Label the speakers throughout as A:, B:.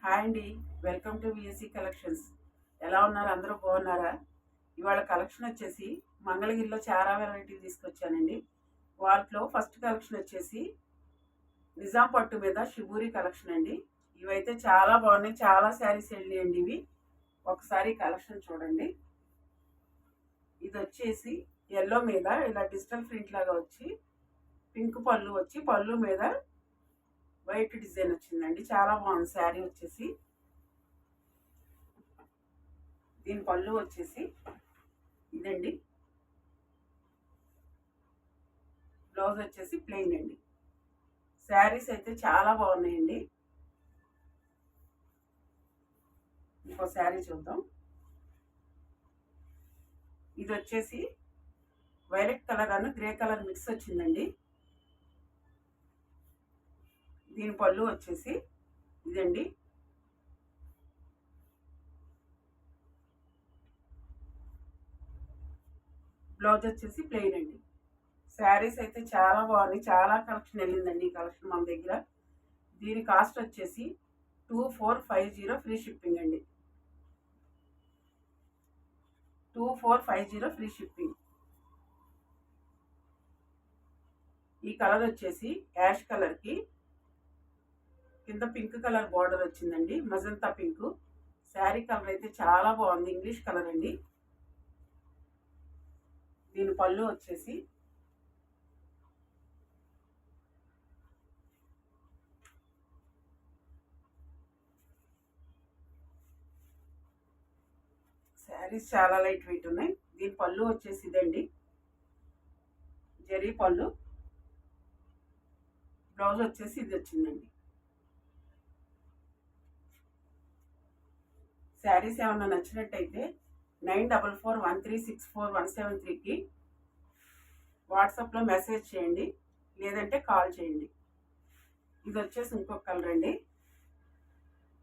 A: Hi అండి. Welcome to VSC collections. ఎలా ఉన్నారు? అందరూ బాగున్నారా? ఇవాళ కలెక్షన్ వచ్చేసి మంగళగిరిలో చాలా వెరైటీలు తీసుకొచ్చానండి. వాటిలో ఫస్ట్ కలెక్షన్ వచ్చేసి నిజాం పట్టు మీద షిబూరి కలెక్షన్ అండి. ఇవైతే చాలా బాగున్నాయి. చాలా శారీస్ వెళ్ళినాయండి ఇవి. ఒకసారి కలెక్షన్ చూడండి. ఇది వచ్చేసి ఎల్లో మీద ఇలా డిజిటల్ ప్రింట్ లాగా వచ్చి పింక్ పళ్ళు వచ్చి పళ్ళు మీద వైట్ డిజైన్ వచ్చిందండి. చాలా బాగుంది శారీ వచ్చేసి. దీని పళ్ళు వచ్చేసి ఇదండి. బ్లౌజ్ వచ్చేసి ప్లెయిన్ అండి. శారీస్ అయితే చాలా బాగున్నాయండి. ఇంకో శారీ చూద్దాం. ఇది వచ్చేసి వైలెట్ కలర్ అని గ్రే కలర్ మిక్స్ వచ్చిందండి. దీని పళ్ళు వచ్చేసి ఇదండి. బ్లౌజ్ వచ్చేసి ప్లెయిన్ అండి. శారీస్ అయితే చాలా బాగున్నాయి. చాలా కలెక్షన్ వెళ్ళిందండి ఈ కలెక్షన్ మన దగ్గర. దీని కాస్ట్ వచ్చేసి 2450 ఫ్రీ షిప్పింగ్ అండి. 2450 ఫ్రీ షిప్పింగ్. ఈ కలర్ వచ్చేసి యాష్ కలర్కి కింద పింక్ కలర్ బార్డర్ వచ్చిందండి. Magenta pink. శారీ కలర్ అయితే చాలా బాగుంది. ఇంగ్లీష్ కలర్ అండి. దీని పళ్ళు వచ్చేసి శారీస్ చాలా లైట్ వెయిట్ ఉన్నాయి. దీని పళ్ళు వచ్చేసి ఇదండి. జరీ పళ్ళు. బ్లౌజ్ వచ్చేసి ఇది వచ్చిందండి. శారీస్ ఏమన్నా నచ్చినట్టయితే 9441364173కి వాట్సాప్లో మెసేజ్ చేయండి, లేదంటే కాల్ చేయండి. ఇది వచ్చేసి ఇంకొక కలర్ అండి.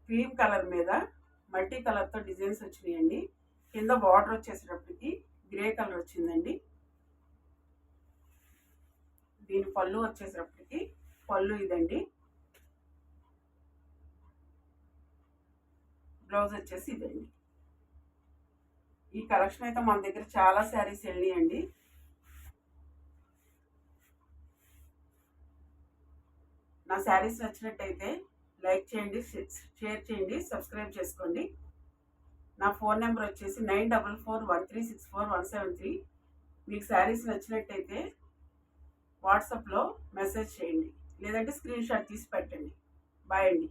A: క్రీమ్ కలర్ మీద మల్టీ కలర్తో డిజైన్స్ వచ్చినాయండి. కింద బార్డర్ వచ్చేసేటప్పటికి గ్రే కలర్ వచ్చిందండి. దీని పళ్ళు వచ్చేసేటప్పటికి పళ్ళు ఇదండి. బ్లౌజ్ వచ్చేసి ఇదండి. ఈ కలెక్షన్ అయితే మన దగ్గర చాలా శారీస్ వెళ్ళినాయండి. నా శారీస్ నచ్చినట్టయితే లైక్ చేయండి, షేర్ చేయండి, సబ్స్క్రైబ్ చేసుకోండి. నా ఫోన్ నెంబర్ వచ్చేసి 9441364173. మీకు శారీస్ నచ్చినట్టయితే వాట్సాప్లో మెసేజ్ చేయండి, లేదంటే స్క్రీన్ షాట్ తీసి పెట్టండి. బాయ్ అండి.